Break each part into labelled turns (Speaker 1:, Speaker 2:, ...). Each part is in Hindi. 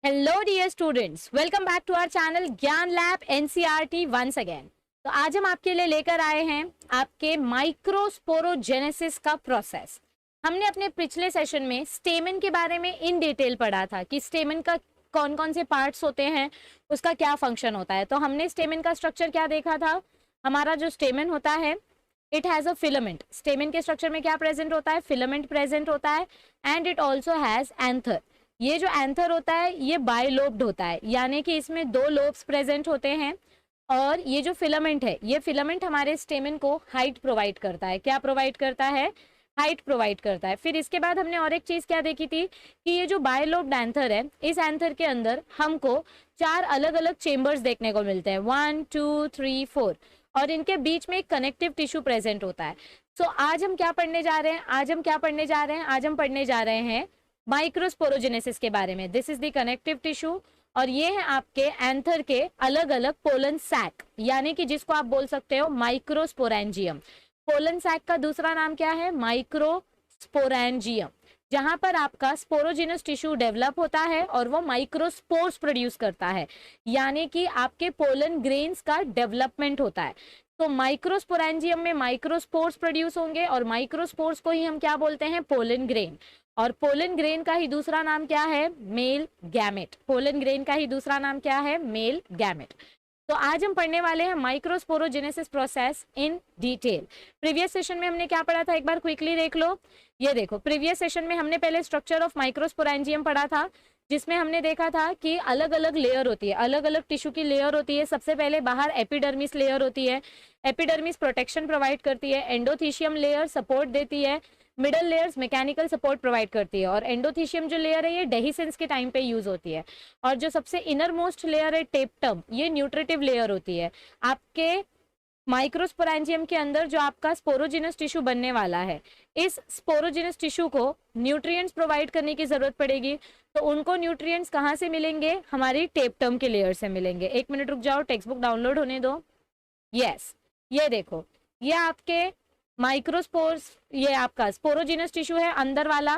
Speaker 1: Hello dear students, welcome back to our channel Gyan lab NCERT once again. तो आज हम आपके लिए लेकर आए हैं आपके माइक्रोस्पोरोजेनेसिस का प्रोसेस। हमने अपने पिछले सेशन में स्टेमन के बारे में इन डिटेल पढ़ा था कि स्टेमन का कौन कौन से पार्ट्स होते हैं, उसका क्या फंक्शन होता है। तो हमने स्टेमन का स्ट्रक्चर क्या देखा था। हमारा जो स्टेमन होता है इट हैज अ फिलामेंट। स्टेमन के स्ट्रक्चर में क्या प्रेजेंट होता है, फिलामेंट प्रेजेंट होता है। And it also has anther. ये जो एंथर होता है ये बायलोब्ड होता है, यानी कि इसमें दो लोब्स प्रेजेंट होते हैं। और ये जो फिलामेंट है, ये फिलामेंट हमारे स्टेमन को हाइट प्रोवाइड करता है। क्या प्रोवाइड करता है? हाइट प्रोवाइड करता है। फिर इसके बाद हमने और एक चीज क्या देखी थी कि ये जो बायलोब्ड एंथर है, इस एंथर के अंदर हमको चार अलग अलग चेम्बर्स देखने को मिलते हैं, 1 2 3 4। और इनके बीच में एक कनेक्टिव टिश्यू प्रेजेंट होता है। सो आज हम क्या पढ़ने जा रहे हैं? आज हम पढ़ने जा रहे हैं माइक्रोस्पोरोजेनेसिस के बारे में। This is the connective tissue और ये है आपके एंथर के अलग अलग पोलन सैक, यानी कि जिसको आप बोल सकते हो माइक्रोस्पोरेंजियम। पोलन सैक का दूसरा नाम क्या है? माइक्रोस्पोरेंजियम। जहां पर आपका स्पोरोजिनस टिश्यू डेवलप होता है और वो माइक्रोस्पोर्स प्रोड्यूस करता है, यानी कि आपके पोलन ग्रेन्स का डेवलपमेंट होता है। तो माइक्रोस्पोरेंजियम में माइक्रोस्पोर्स प्रोड्यूस होंगे और माइक्रोस्पोर्स को ही हम क्या बोलते हैं? Pollen grain. और पोलन ग्रेन का ही दूसरा नाम क्या है? Male gamete. पोलन ग्रेन का ही दूसरा नाम क्या है? Male gamete. तो आज हम पढ़ने वाले हैं microsporogenesis process in detail. Previous session में हमने क्या पढ़ा था, एक बार क्विकली देख लो। ये देखो, प्रीवियस सेशन में हमने पहले स्ट्रक्चर ऑफ माइक्रोस्पोरेंजियम पढ़ा था, जिसमें हमने देखा था कि अलग अलग लेयर होती है, अलग अलग टिश्यू की लेयर होती है। सबसे पहले बाहर एपिडर्मिस लेयर होती है। एपिडर्मिस प्रोटेक्शन प्रोवाइड करती है, एंडोथीशियम लेयर सपोर्ट देती है, middle layers mechanical support provide करती है। और एंडोथीशियम जो लेयर है ये डेहिसेंस के टाइम पे यूज होती है। और जो सबसे इनर मोस्ट लेयर है टेप्टम, ये न्यूट्रिटिव लेयर होती है। आपके माइक्रोस्पोरेंजियम के अंदर जो आपका स्पोरोजिनस टिश्यू बनने वाला है, इस स्पोरोजिनस टिश्यू को न्यूट्रिएंट्स प्रोवाइड करने की जरूरत पड़ेगी। तो उनको न्यूट्रिएंट्स कहाँ से मिलेंगे? हमारी टेप्टम के लेयर से मिलेंगे। एक मिनट रुक जाओ, टेक्स्ट बुक डाउनलोड होने दो। यस, ये देखो, ये आपके माइक्रोस्पोर्स, ये आपका स्पोरोजिनस टिश्यू है अंदर वाला।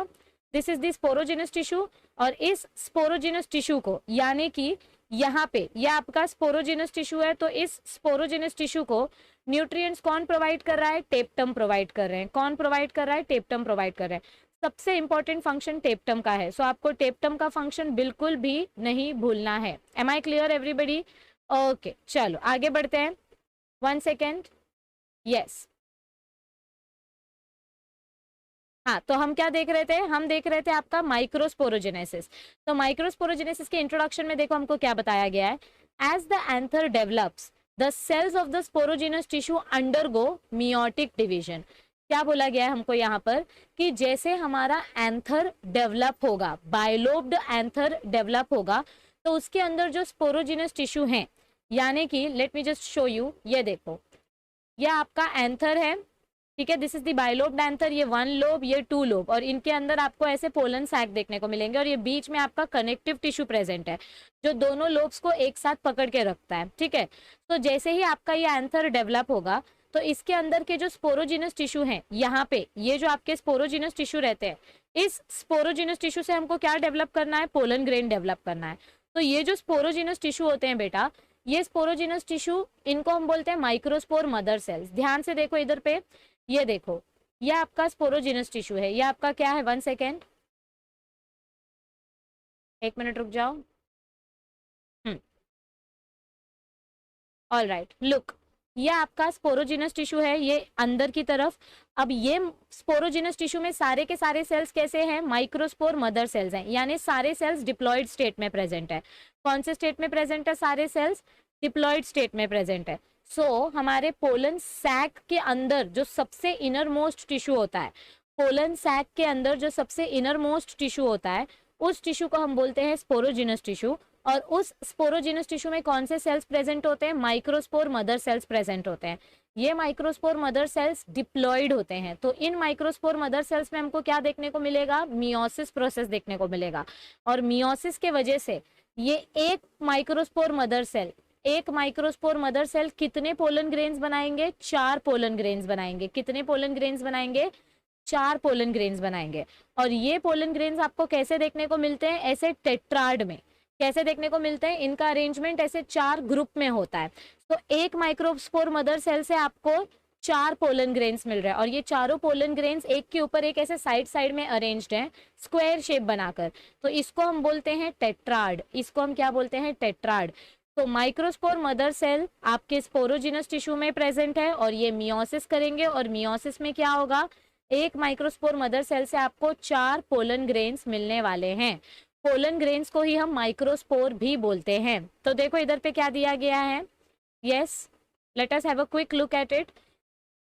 Speaker 1: This is the sporogenous tissue. और इस स्पोरोजिनस टिश्यू को, यानी कि यहाँ पे ये आपका स्पोरोजिनस टिश्यू है, तो इस स्पोरोजिनस टिश्यू को न्यूट्रिएंट्स कौन प्रोवाइड कर रहा है? टेप्टम प्रोवाइड कर रहे हैं। कौन प्रोवाइड कर रहा है? टेप्टम प्रोवाइड कर रहे हैं। सबसे इंपॉर्टेंट फंक्शन टेप्टम का है, सो आपको टेप्टम का फंक्शन बिल्कुल भी नहीं भूलना है। Am I clear everybody? Okay, चलो आगे बढ़ते हैं। 1 सेकेंड। यस, हाँ, तो हम क्या देख रहे थे? हम देख रहे थे आपका माइक्रोस्पोरोजेनेसिस। तो माइक्रोस्पोरोजेनेसिस के इंट्रोडक्शन में देखो हमको क्या बताया गया है। As the anther develops, the cells of the sporogenous tissue undergo meiotic division. क्या बोला गया है हमको यहाँ पर कि जैसे हमारा एंथर डेवलप होगा, बायलोब्ड एंथर डेवलप होगा, तो उसके अंदर जो स्पोरोजिनस टिश्यू है, यानी कि late me just show you, ये देखो, ये आपका एंथर है, ठीक है। This is the bilobed anther, ये 1 लोब, ये 2 लोब, और इनके अंदर आपको ऐसे पोलन सैक देखने को मिलेंगे। और ये बीच में आपका कनेक्टिव टिश्यू प्रेजेंट है, जो दोनों लोब्स को एक साथ पकड़ के रखता है, ठीक है। तो जैसे ही आपका ये एंथर डेवलप होगा, तो इसके अंदर के जो स्पोरोजिनस टिश्यू है, यहाँ पे ये जो आपके स्पोरोजिनस टिश्यू रहते हैं, इस स्पोरोजिनस टिश्यू से हमको क्या डेवलप करना है? पोलन ग्रेन डेवलप करना है। तो ये जो स्पोरोजिनस टिश्यू होते हैं बेटा, ये स्पोरोजिनस टिश्यू, इनको हम बोलते हैं माइक्रोस्पोर मदर सेल्स। ध्यान से देखो इधर पे, ये देखो, ये आपका स्पोरोजिनस टिश्यू है। ये आपका क्या है? 1 सेकेंड, 1 मिनट रुक जाओ। ऑल राइट, लुक, ये आपका स्पोरोजिनस टिश्यू है, ये अंदर की तरफ। अब ये स्पोरोजिनस टिश्यू में सारे के सारे सेल्स कैसे हैं? माइक्रोस्पोर मदर सेल्स हैं, यानी सारे सेल्स डिप्लॉयड स्टेट में प्रेजेंट है। कौन से स्टेट में प्रेजेंट है? सारे सेल्स डिप्लॉयड स्टेट में प्रेजेंट है। सो हमारे पोलन सैक के अंदर जो सबसे इनर मोस्ट टिश्यू होता है, पोलन सैक के अंदर जो सबसे इनर मोस्ट टिश्यू होता है, उस टिश्यू को हम बोलते हैं स्पोरोजिनस टिश्यू। और उस स्पोरोजिनस टिश्यू में कौन से सेल्स प्रेजेंट होते हैं? माइक्रोस्पोर मदर सेल्स प्रेजेंट होते हैं। ये माइक्रोस्पोर मदर सेल्स डिप्लॉयड होते हैं। तो इन माइक्रोस्पोर मदर सेल्स में हमको क्या देखने को मिलेगा? मियोसिस प्रोसेस देखने को मिलेगा। और मियोसिस के वजह से ये एक माइक्रोस्पोर मदर सेल कितने पोलन ग्रेन्स बनाएंगे? 4 पोलन ग्रेन्स बनाएंगे। कितने पोलन ग्रेन्स बनाएंगे? 4 पोलन ग्रेन्स बनाएंगे। और ये पोलन ग्रेन्स आपको कैसे देखने को मिलते हैं? ऐसे टेट्राड में। कैसे देखने को मिलते हैं, इनका अरेंजमेंट ऐसे 4 ग्रुप में होता है। तो एक माइक्रोस्पोर मदर सेल से आपको 4 पोलन ग्रेन्स मिल रहे हैं और ये चारों पोलन ग्रेन्स एक के ऊपर एक ऐसे साइड साइड में अरेंज्ड हैं स्क्वायर शेप बनाकर। तो इसको हम बोलते हैं टेट्राड, इसको हम क्या बोलते हैं, टेट्राड। तो माइक्रोस्पोर मदर सेल आपके स्पोरोजिनस टिश्यू में प्रेजेंट है और ये मियोसिस करेंगे और मियोसिस में क्या होगा, एक माइक्रोस्पोर मदर सेल से आपको 4 पोलन ग्रेन्स मिलने वाले हैं। पोलन ग्रेन्स को ही हम माइक्रोस्पोर भी बोलते हैं। तो देखो इधर पे क्या दिया गया है, yes let us have a quick look at it.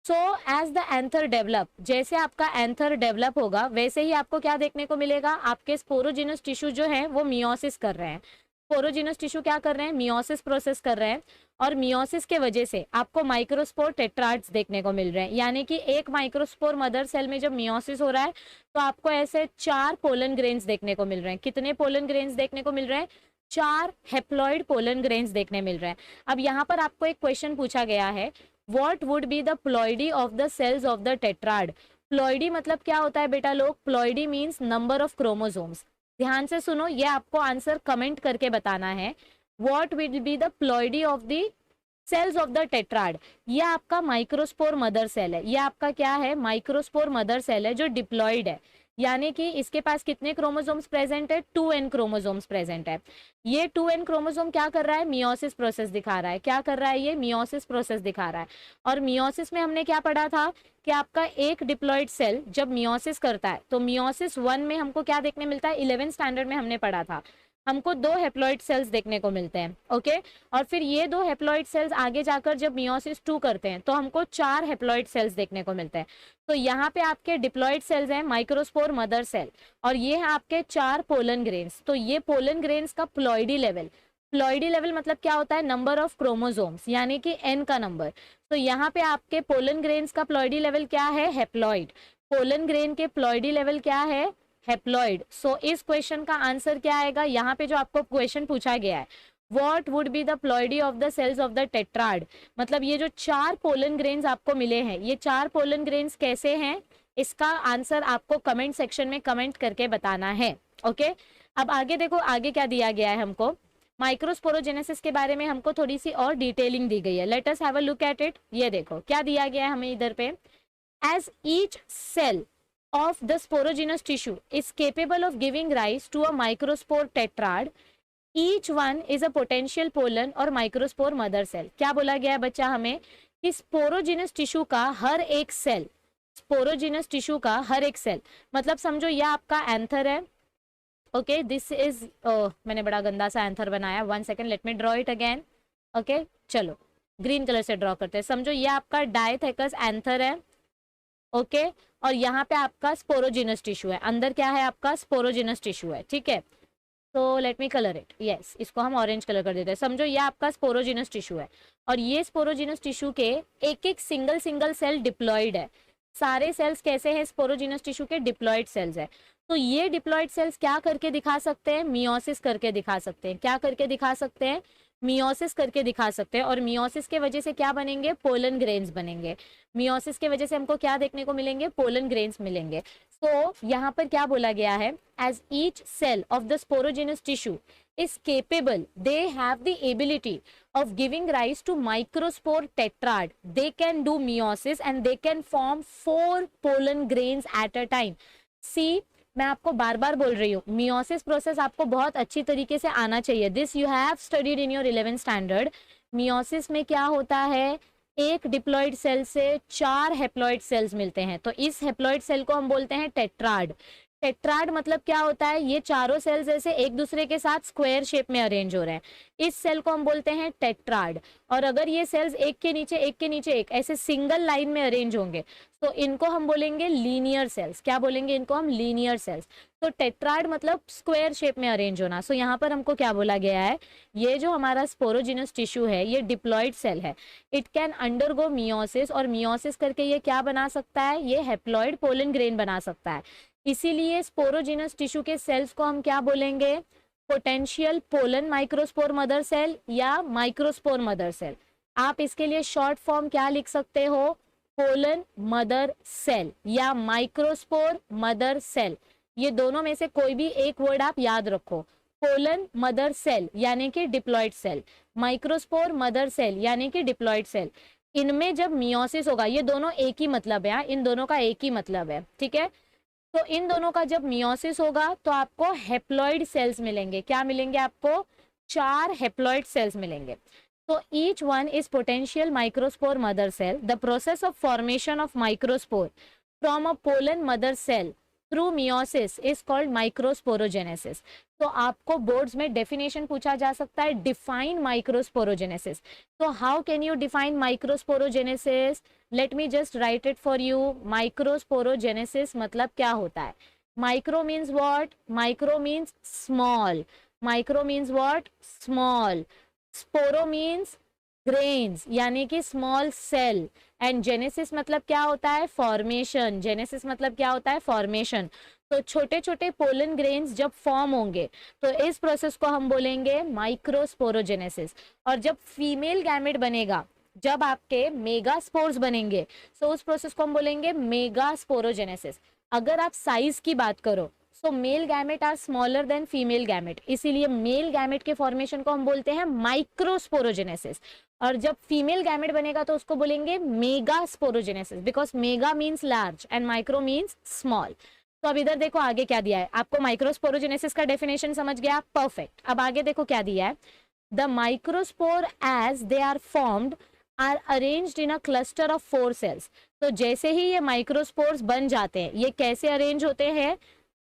Speaker 1: So as the anther develop, जैसे आपका एंथर डेवलप होगा वैसे ही आपको क्या देखने को मिलेगा, आपके स्पोरोजिनस टिश्यू जो है वो मियोसिस कर रहे हैं। स्पोरोजिनस टिश्यू क्या कर रहे हैं, मियोसिस प्रोसेस कर रहे हैं और मियोसिस के वजह से आपको माइक्रोस्पोर टेट्राड्स देखने को मिल रहे हैं। यानी कि एक माइक्रोस्पोर मदर सेल में जब मियोसिस हो रहा है तो आपको ऐसे 4 पोलन ग्रेन्स देखने को मिल रहे हैं। कितने पोलन ग्रेन्स देखने को मिल रहे हैं, 4 हेप्लॉइड पोलन ग्रेन्स देखने मिल रहे हैं। अब यहाँ पर आपको एक क्वेश्चन पूछा गया है, what would be the ploidy of the cells of the tetrad. Ploidy मतलब क्या होता है बेटा लोग, ploidy means number of chromosomes. ध्यान से सुनो, ये आपको आंसर कमेंट करके बताना है। What will be the ploidy of the cells of the tetrad. ये आपका माइक्रोस्पोर मदर सेल है, ये आपका क्या है, माइक्रोस्पोर मदर सेल है जो डिप्लॉइड है। यानी कि इसके पास कितने क्रोमोसोम्स प्रेजेंट है, 2n क्रोमोसोम्स प्रेजेंट है। ये 2n क्रोमोसोम क्या कर रहा है, मियोसिस प्रोसेस दिखा रहा है। क्या कर रहा है, ये मियोसिस प्रोसेस दिखा रहा है। और मियोसिस में हमने क्या पढ़ा था कि आपका एक डिप्लॉइड सेल जब मियोसिस करता है तो मियोसिस 1 में हमको क्या देखने मिलता है, 11th स्टैंडर्ड में हमने पढ़ा था, हमको 2 हेप्लॉइड सेल्स देखने को मिलते हैं। ओके, और फिर ये 2 हेप्लॉइड सेल्स आगे जाकर जब मियोसिस 2 करते हैं तो हमको 4 हेप्लॉइड सेल्स देखने को मिलते हैं। तो यहाँ पे आपके डिप्लॉइड सेल्स हैं माइक्रोस्पोर मदर सेल और ये है आपके 4 पोलन ग्रेन्स। तो ये पोलन ग्रेन्स का प्लॉइडी लेवल, प्लॉइडी लेवल मतलब क्या होता है, नंबर ऑफ क्रोमोसोम्स यानी कि n का नंबर। तो यहाँ पे आपके पोलन ग्रेन्स का प्लॉइडी लेवल क्या है, हेप्लॉइड। पोलन ग्रेन के प्लॉइडी लेवल क्या है, हेप्लॉइड। सो इस क्वेश्चन का आंसर क्या आएगा, यहाँ पे जो आपको क्वेश्चन पूछा गया है, what would be the ploidy of the cells of the tetrad. मतलब ये जो 4 पोलन ग्रेन्स आपको मिले हैं, ये 4 पोलन ग्रेन्स कैसे हैं, इसका आंसर आपको कमेंट सेक्शन में कमेंट करके बताना है। ओके, अब आगे देखो, आगे क्या दिया गया है हमको, माइक्रोस्पोरोजेनेसिस के बारे में हमको थोड़ी सी और डिटेलिंग दी गई है। Let us have a look at it. ये देखो क्या दिया गया है हमें इधर पे, as each cell of the sporogenous tissue is capable of giving rise to a microspore tetrad, each one is a potential pollen or microspore mother cell। क्या बोला गया है बच्चा हमें कि स्पोरोजिनस टिश्यू का हर एक सेल, स्पोरोजिनस टिश्यू का हर एक सेल मतलब समझो यह आपका एंथर है। ओके, दिस इज, मैंने बड़ा गंदा सा एंथर बनाया, 1 second let me draw it again. Okay चलो ग्रीन कलर से ड्रॉ करते हैं। समझो ये आपका डायथेकस एंथर है। ओके, और यहाँ पे आपका स्पोरोजिनस टिश्यू है, अंदर क्या है आपका स्पोरोजिनस टिश्यू है। ठीक है, तो let me colour it, yes इसको हम ऑरेंज कलर कर देते हैं। समझो ये आपका स्पोरोजिनस टिश्यू है और ये स्पोरोजिनस टिश्यू के एक एक सिंगल सेल डिप्लॉइड है। सारे सेल्स कैसे हैं, स्पोरोजिनस टिश्यू के डिप्लॉइड सेल्स है। तो ये डिप्लॉइड सेल्स क्या करके दिखा सकते हैं, मियोसिस करके दिखा सकते हैं। क्या करके दिखा सकते हैं, मियोसिस करके दिखा सकते हैं। और मियोसिस के वजह से क्या बनेंगे, पोलन ग्रेन्स बनेंगे। मियोसिस के वजह से हमको क्या देखने को मिलेंगे, पोलन ग्रेन्स मिलेंगे। तो यहाँ पर क्या बोला गया है, as each cell of the sporogenous tissue is capable, they have the ability of giving rise to microspore tetrad. They can do meiosis and they can form 4 pollen grains at a time. See, मैं आपको बार बार बोल रही हूँ, मियोसिस प्रोसेस आपको बहुत अच्छी तरीके से आना चाहिए। This you have studied in your 11th standard. Meiosis में क्या होता है, एक डिप्लॉइड सेल से 4 हेप्लॉइड सेल्स मिलते हैं। तो इस हेप्लॉइड सेल को हम बोलते हैं टेट्राड। टेट्राड मतलब क्या होता है, ये चारों सेल्स ऐसे एक दूसरे के साथ स्क्वायर शेप में अरेंज हो रहे हैं, इस सेल को हम बोलते हैं टेट्राड। और अगर ये सेल्स एक के नीचे एक ऐसे सिंगल लाइन में अरेंज होंगे तो इनको हम बोलेंगे लीनियर सेल्स। क्या बोलेंगे इनको हम, लीनियर सेल्स। तो टेट्राड मतलब स्क्वायर शेप में अरेंज होना। सो यहाँ पर हमको क्या बोला गया है, ये जो हमारा स्पोरोजिनस टिश्यू है ये डिप्लॉइड सेल है, इट कैन अंडरगो मियोसिस और मियोसिस करके ये क्या बना सकता है, ये हेप्लॉइड पोलन ग्रेन बना सकता है। इसीलिए स्पोरोजिनस टिश्यू के सेल्स को हम क्या बोलेंगे, potential pollen microspore mother cell या माइक्रोस्पोर मदर सेल। आप इसके लिए शॉर्ट फॉर्म क्या लिख सकते हो, पोलन मदर सेल या माइक्रोस्पोर मदर सेल। ये दोनों में से कोई भी एक वर्ड आप याद रखो। पोलन मदर सेल यानी कि diploid cell, microspore mother cell यानी कि डिप्लॉइड सेल। इनमें जब मियोसिस होगा, ये दोनों एक ही मतलब है, इन दोनों का एक ही मतलब है, ठीक है। तो इन दोनों का जब मियोसिस होगा तो आपको हेप्लॉइड सेल्स मिलेंगे। क्या मिलेंगे आपको? 4 हेप्लॉइड सेल्स मिलेंगे। तो each one is potential microspore mother cell. The process of formation of microspore from a pollen mother cell through meiosis is called microsporogenesis. तो आपको बोर्ड्स में डेफिनेशन पूछा जा सकता है, डिफाइन माइक्रोस्पोरोजेनेसिस। तो how can you define microsporogenesis? Let me just write it for you. Microsporogenesis मतलब क्या होता है? Micro means what? Micro means small. Micro means what? Small. Sporo means grains यानी कि स्मॉल सेल। एंड जेनेसिस मतलब क्या होता है? फॉर्मेशन। जेनेसिस मतलब क्या होता है? फॉर्मेशन। तो छोटे छोटे पोलन ग्रेन्स जब फॉर्म होंगे तो इस प्रोसेस को हम बोलेंगे माइक्रोस्पोरोजेनेसिस। और जब फीमेल गैमेट बनेगा, जब आपके मेगास्पोर्स बनेंगे, तो उस प्रोसेस को हम बोलेंगे मेगास्पोरोजेनेसिस। अगर आप साइज की बात करो, so male gamete are smaller than female gamete, इसीलिए मेल गैमेट के फॉर्मेशन को हम बोलते हैं माइक्रोस्पोरोजेनेसिस। और जब फीमेल गैमेट बनेगा तो उसको बोलेंगे megasporogenesis, because mega means large and micro means small. तो अब इधर देखो आगे क्या दिया है आपको। माइक्रोस्पोरोजेनेसिस का डेफिनेशन समझ गया? परफेक्ट। अब आगे देखो क्या दिया है। The microspore as they are formed are arranged in a cluster of 4 cells. तो जैसे ही ये माइक्रोस्पोर्स बन जाते हैं, ये कैसे अरेंज होते हैं?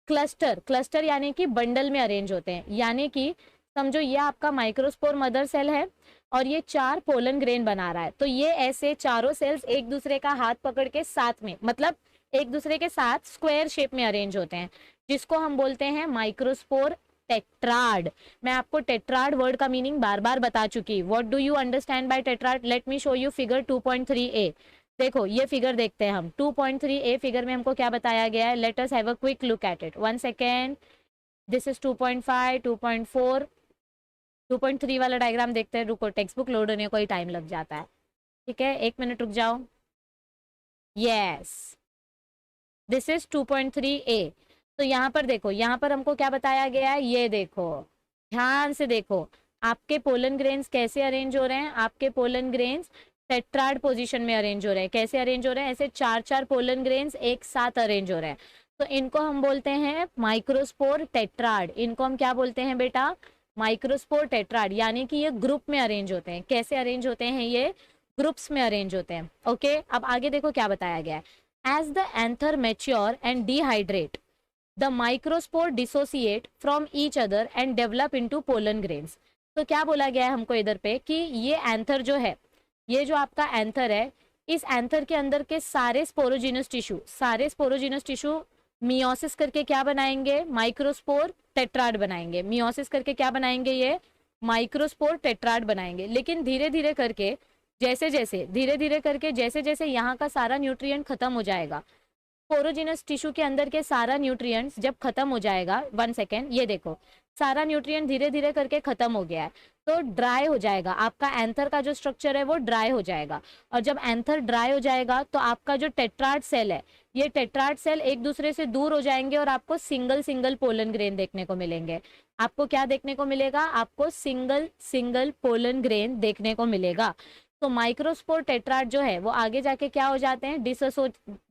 Speaker 1: क्लस्टर। क्लस्टर यानी कि बंडल में अरेंज होते हैं। यानी कि समझो ये आपका माइक्रोस्पोर मदर सेल है और ये 4 पोलन ग्रेन बना रहा है। तो ये ऐसे चारों सेल्स एक दूसरे का हाथ पकड़ के साथ में, मतलब एक दूसरे के साथ स्क्वायर शेप में अरेंज होते हैं, जिसको हम बोलते हैं माइक्रोस्पोर टेट्राड। मैं आपको टेट्राड वर्ड का मीनिंग बार बार बता चुकी। What do you understand by tetrad? Let me show you figure 2.3a। देखो ये फिगर देखते हैं हम। 2.3a फिगर में हमको क्या बताया गया है? Let us have a quick look at it. 1 second. This is 2.5, 2.4, 2.3 वाला डायग्राम देखते हैं। रुको, टेक्स्ट बुक लोड होने को ही टाइम लग जाता है, ठीक है, 1 मिनट रुक जाओ। Yes, this is 2.3a। तो यहाँ पर देखो, यहाँ पर हमको क्या बताया गया है, ये देखो, ध्यान से देखो आपके पोलन ग्रेन्स कैसे अरेंज हो रहे हैं। आपके पोलन ग्रेन्स टेट्राड पोजीशन में अरेंज हो रहे हैं। कैसे अरेंज हो रहे हैं? ऐसे 4-4 पोलन ग्रेन्स एक साथ अरेंज हो रहे हैं। तो इनको हम बोलते हैं माइक्रोस्पोर टेट्राड। इनको हम क्या बोलते हैं बेटा? Microspore tetrad. यानी कि ये ग्रुप में अरेंज होते हैं। कैसे अरेंज होते हैं? ये ग्रुप्स में अरेंज होते हैं। ओके, अब आगे देखो क्या बताया गया है। As the anther mature and dehydrate, the microspore dissociate from each other and develop into pollen grains। तो क्या बोला गया है हमको इधर पे कि ये एंथर जो है, ये जो आपका एंथर है, इस एंथर के अंदर के सारे स्पोरोजिनस टिश्यू मियोसिस करके क्या बनाएंगे? माइक्रोस्पोर टेट्राड बनाएंगे। मियोसिस करके क्या बनाएंगे? ये माइक्रोस्पोर टेट्राड बनाएंगे। लेकिन धीरे धीरे करके जैसे जैसे यहाँ का सारा न्यूट्रिएंट खत्म हो जाएगा, स्पोरोजिनस टिश्यू के अंदर के सारा न्यूट्रिएंट्स जब खत्म हो जाएगा, 1 सेकेंड, ये देखो सारा न्यूट्रिएंट धीरे धीरे करके खत्म हो गया है, तो ड्राई हो जाएगा आपका एंथर का जो स्ट्रक्चर है, वो ड्राई हो जाएगा। और जब एंथर ड्राई हो जाएगा तो आपका जो टेट्राड सेल है, ये टेट्राड सेल एक दूसरे से दूर हो जाएंगे और आपको सिंगल सिंगल पोलन ग्रेन देखने को मिलेंगे। आपको क्या देखने को मिलेगा? आपको सिंगल सिंगल पोलन ग्रेन देखने को मिलेगा। तो माइक्रोस्पोर टेट्राड जो है वो आगे जाके क्या हो जाते हैं?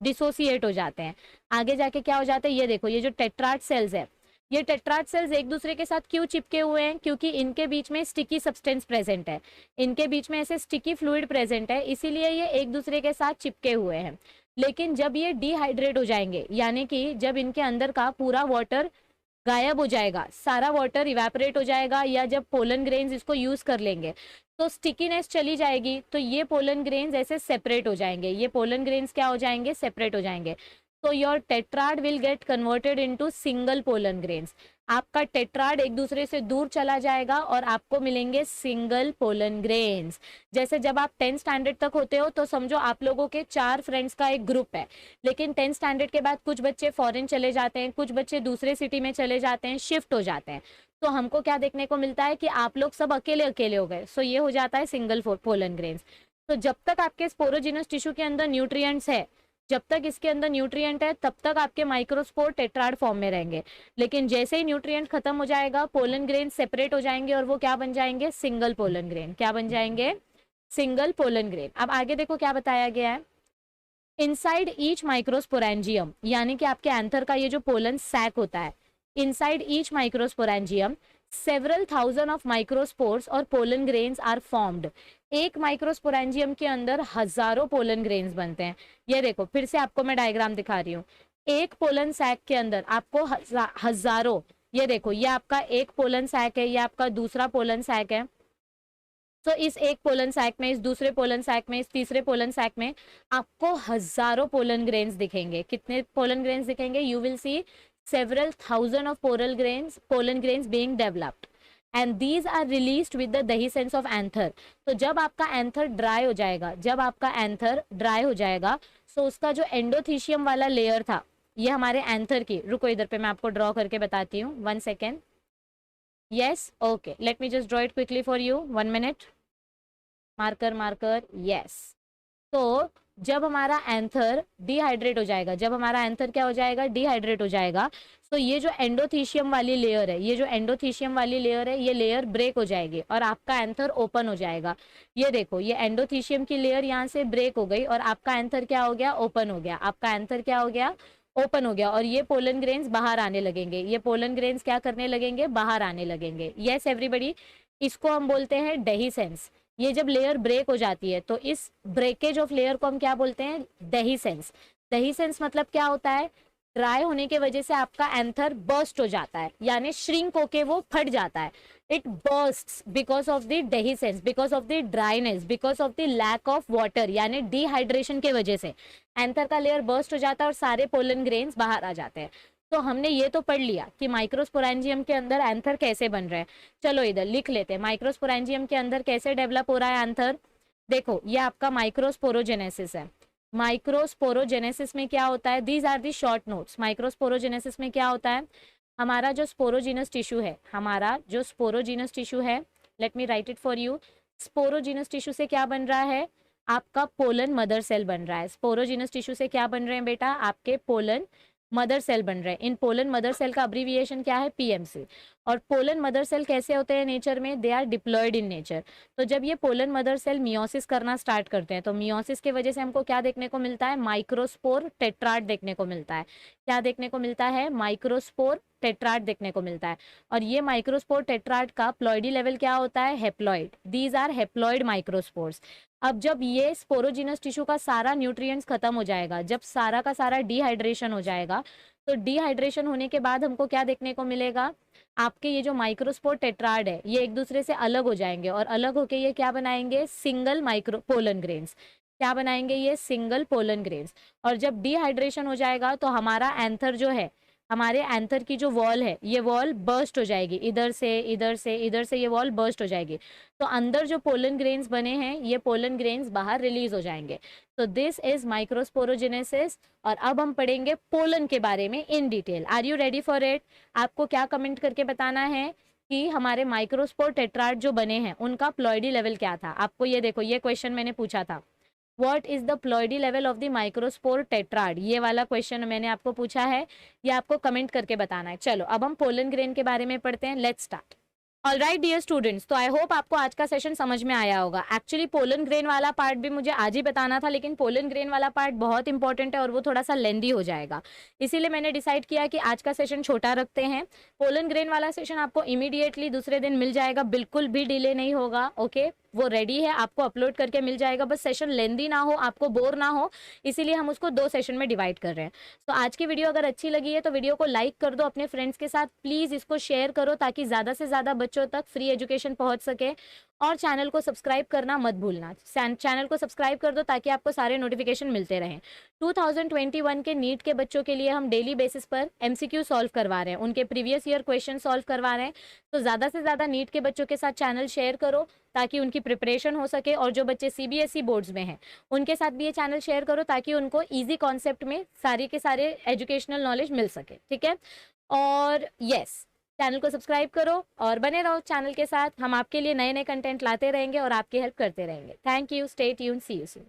Speaker 1: डिसोसिएट हो जाते हैं। आगे जाके क्या हो जाते हैं? ये देखो, ये जो टेट्राड सेल्स है, ये टेट्राड सेल्स एक दूसरे के साथ क्यों चिपके हुए हैं? क्योंकि इनके बीच में स्टिकी सब्सटेंस प्रेजेंट है, इनके बीच में ऐसे स्टिकी फ्लूइड प्रेजेंट है, इसीलिए ये एक दूसरे के साथ चिपके हुए हैं। लेकिन जब ये डिहाइड्रेट हो जाएंगे, यानी कि जब इनके अंदर का पूरा वाटर गायब हो जाएगा, सारा वाटर इवेपोरेट हो जाएगा, या जब पोलन ग्रेन्स इसको यूज कर लेंगे तो स्टिकीनेस चली जाएगी, तो ये पोलन ग्रेन्स ऐसे सेपरेट हो जाएंगे। ये पोलन ग्रेन्स क्या हो जाएंगे? सेपरेट हो जाएंगे। तो your tetrad will get converted into single pollen grains. आपका टेट्राड एक दूसरे से दूर चला जाएगा और आपको मिलेंगे सिंगल पोलन ग्रेन्स। जैसे जब आप 10th स्टैंडर्ड तक होते हो तो समझो आप लोगों के 4 फ्रेंड्स का एक ग्रुप है, लेकिन 10th स्टैंडर्ड के बाद कुछ बच्चे फॉरेन चले जाते हैं, कुछ बच्चे दूसरे सिटी में चले जाते हैं, शिफ्ट हो जाते हैं। तो हमको क्या देखने को मिलता है कि आप लोग सब अकेले अकेले हो गए, सो ये हो जाता है सिंगल पोलन ग्रेन्स। तो जब तक आपके स्पोरोजिनस टिश्यू के अंदर न्यूट्रिएंट्स है, जब तक इसके अंदर न्यूट्रिएंट है तब तक आपके माइक्रोस्पोर टेट्राड फॉर्म में रहेंगे, लेकिन जैसे ही न्यूट्रिएंट खत्म हो जाएगा पोलन ग्रेन सेपरेट हो जाएंगे और वो क्या बन जाएंगे, सिंगल पोलन ग्रेन। क्या बन जाएंगे, सिंगल पोलन ग्रेन। अब आगे देखो क्या बताया गया है, इनसाइड ईच माइक्रोस्पोरेंजियम, यानी कि आपके एंथर का ये जो पोलन सैक होता है, inside each microsporangium several thousand of microspores और पोलन ग्रेन्स आर फॉर्म्ड। एक माइक्रोस्पोरेंजियम के अंदर हजारों पोलन ग्रेन्स बनते हैं। ये देखो फिर से आपको मैं डायग्राम दिखा रही हूँ, एक पोलन सैक के अंदर आपको हजारों, ये देखो ये आपका एक पोलन सैक है, ये आपका दूसरा पोलन सैक है। तो इस एक पोलन सैक में, इस दूसरे पोलन सैक में, इस तीसरे पोलन सैक में आपको हजारों पोलन ग्रेन्स दिखेंगे। कितने पोलन ग्रेन्स दिखेंगे, you will see several thousand of pollen grains being developed and these are released with the dehiscence of anther। तो जब आपका एंथर ड्राई हो जाएगा, जब आपका एंथर ड्राई हो जाएगा तो उसका जो एंडोथीशियम वाला लेयर था, ये हमारे एंथर की, रुको इधर पे मैं आपको ड्रॉ करके बताती हूँ, 1 second. Yes, okay, late me just draw it quickly for you, 1 minute. Marker marker, yes. तो जब हमारा एंथर डिहाइड्रेट हो जाएगा, जब हमारा एंथर क्या हो जाएगा, डिहाइड्रेट हो जाएगा, तो ये जो एंडोथीशियम वाली लेयर है, ये जो एंडोथीशियम वाली लेयर है, ये लेयर ब्रेक हो जाएगी और आपका एंथर ओपन हो जाएगा। ये देखो ये एंडोथीशियम की लेयर यहाँ से ब्रेक हो गई और आपका एंथर क्या हो गया, ओपन हो गया। आपका एंथर क्या हो गया, ओपन हो गया और ये पोलन ग्रेन्स बाहर आने लगेंगे। ये पोलन ग्रेन्स क्या करने लगेंगे, बाहर आने लगेंगे। यस एवरीबडी, इसको हम बोलते हैं डेहिसेंस। ये जब लेयर ब्रेक हो जाती है तो इस ब्रेकेज ऑफ लेयर को हम क्या बोलते हैं, डेहिसेंस। डेहिसेंस मतलब क्या होता है, ड्राई होने की वजह से आपका एंथर बर्स्ट हो जाता है, यानी श्रिंक होके वो फट जाता है। It bursts because of the dehiscence, because of the dryness, because of the lack of water, यानी डिहाइड्रेशन के वजह से एंथर का लेयर बर्स्ट हो जाता है और सारे पोलन ग्रेन्स बाहर आ जाते हैं। तो हमने ये तो पढ़ लिया कि माइक्रोस्पोरेंजियम के अंदर एंथर कैसे बन रहे हैं। चलो इधर लिख लेते हैं, माइक्रोस्पोरेंजियम के अंदर कैसे डेवलप हो रहा है एंथर। देखो ये आपका माइक्रोस्पोरोजेनेसिस है। माइक्रोस्पोरोजेनेसिस में क्या होता है, these are the short notes. Microsporogenesis में क्या होता है, हमारा जो स्पोरोजीनस टिश्यू है, हमारा जो स्पोरोजीनस टिश्यू है, let me right it for you. Sporogenous tissue से क्या बन रहा है, आपका पोलन मदर सेल बन रहा है। स्पोरोजीनस टिश्यू से क्या बन रहे हैं बेटा, आपके पोलन मदर सेल बन रहे हैं। इन पोलन मदर सेल का अब्रीविएशन क्या है, पीएमसी। और पोलन मदर सेल कैसे होते हैं नेचर में, they are diploid in nature. तो जब ये पोलन मदर सेल मियोसिस करना स्टार्ट करते हैं तो मियोसिस की वजह से हमको क्या देखने को मिलता है, माइक्रोस्पोर टेट्राड देखने को मिलता है। क्या देखने को मिलता है, माइक्रोस्पोर टेट्राड देखने को मिलता है। और ये माइक्रोस्पोर टेट्राड का प्लॉइडी लेवल क्या होता है, haploid. These are haploid microspores. अब जब ये स्पोरोजीनस टिश्यू का सारा न्यूट्रिएंट्स खत्म हो जाएगा, जब सारा का सारा डिहाइड्रेशन हो जाएगा, तो डिहाइड्रेशन होने के बाद हमको क्या देखने को मिलेगा, आपके ये जो माइक्रोस्पोर टेट्राड है ये एक दूसरे से अलग हो जाएंगे और अलग होके ये क्या बनाएंगे, सिंगल माइक्रो पोलन ग्रेन्स। क्या बनाएंगे, ये सिंगल पोलन ग्रेन्स। और जब डिहाइड्रेशन हो जाएगा तो हमारा एंथर जो है, हमारे एंथर की जो वॉल है, ये वॉल बर्स्ट हो जाएगी, इधर से इधर से इधर से ये वॉल बर्स्ट हो जाएगी। तो अंदर जो पोलन ग्रेन्स बने हैं ये पोलन ग्रेन्स बाहर रिलीज हो जाएंगे। तो दिस इज माइक्रोस्पोरोजेनेसिस। और अब हम पढ़ेंगे पोलन के बारे में in detail. Are you ready for it. आपको क्या कमेंट करके बताना है कि हमारे माइक्रोस्पोर टेट्राड जो बने हैं उनका प्लॉइडी लेवल क्या था। आपको ये देखो, ये क्वेश्चन मैंने पूछा था, what is the ploidy level of the microspore tetrad. ये वाला क्वेश्चन मैंने आपको पूछा है, ये आपको कमेंट करके बताना है। चलो अब हम पोलन ग्रेन के बारे में पढ़ते हैं, let's start. Alright dear students, तो आई होप आपको आज का सेशन समझ में आया होगा। एक्चुअली पोलन ग्रेन वाला पार्ट भी मुझे आज ही बताना था, लेकिन पोलन ग्रेन वाला पार्ट बहुत इंपॉर्टेंट है और वो थोड़ा सा लेंदी हो जाएगा, इसीलिए मैंने डिसाइड किया कि आज का सेशन छोटा रखते हैं। पोलन ग्रेन वाला सेशन आपको इमीडिएटली दूसरे दिन मिल जाएगा, बिल्कुल भी डिले नहीं होगा। ओके, वो रेडी है, आपको अपलोड करके मिल जाएगा। बस सेशन लेंदी ना हो, आपको बोर ना हो, इसीलिए हम उसको 2 सेशन में डिवाइड कर रहे हैं। तो आज की वीडियो अगर अच्छी लगी है तो वीडियो को लाइक कर दो, अपने फ्रेंड्स के साथ प्लीज इसको शेयर करो ताकि ज्यादा से ज्यादा बच्चों तक फ्री एजुकेशन पहुंच सके। और चैनल को सब्सक्राइब करना मत भूलना, चैनल को सब्सक्राइब कर दो ताकि आपको सारे नोटिफिकेशन मिलते रहें। 2021 के नीट के बच्चों के लिए हम डेली बेसिस पर एमसीक्यू सॉल्व करवा रहे हैं, उनके प्रीवियस ईयर क्वेश्चन सॉल्व करवा रहे हैं। तो ज़्यादा से ज़्यादा नीट के बच्चों के साथ चैनल शेयर करो ताकि उनकी प्रिपरेशन हो सके, और जो बच्चे सीबीएसई बोर्ड्स में हैं उनके साथ भी ये चैनल शेयर करो ताकि उनको ईजी कॉन्सेप्ट में सारे के सारे एजुकेशनल नॉलेज मिल सके। ठीक है, और यस, चैनल को सब्सक्राइब करो और बने रहो चैनल के साथ। हम आपके लिए नए नए कंटेंट लाते रहेंगे और आपकी हेल्प करते रहेंगे। Thank you, stay tuned, see you soon.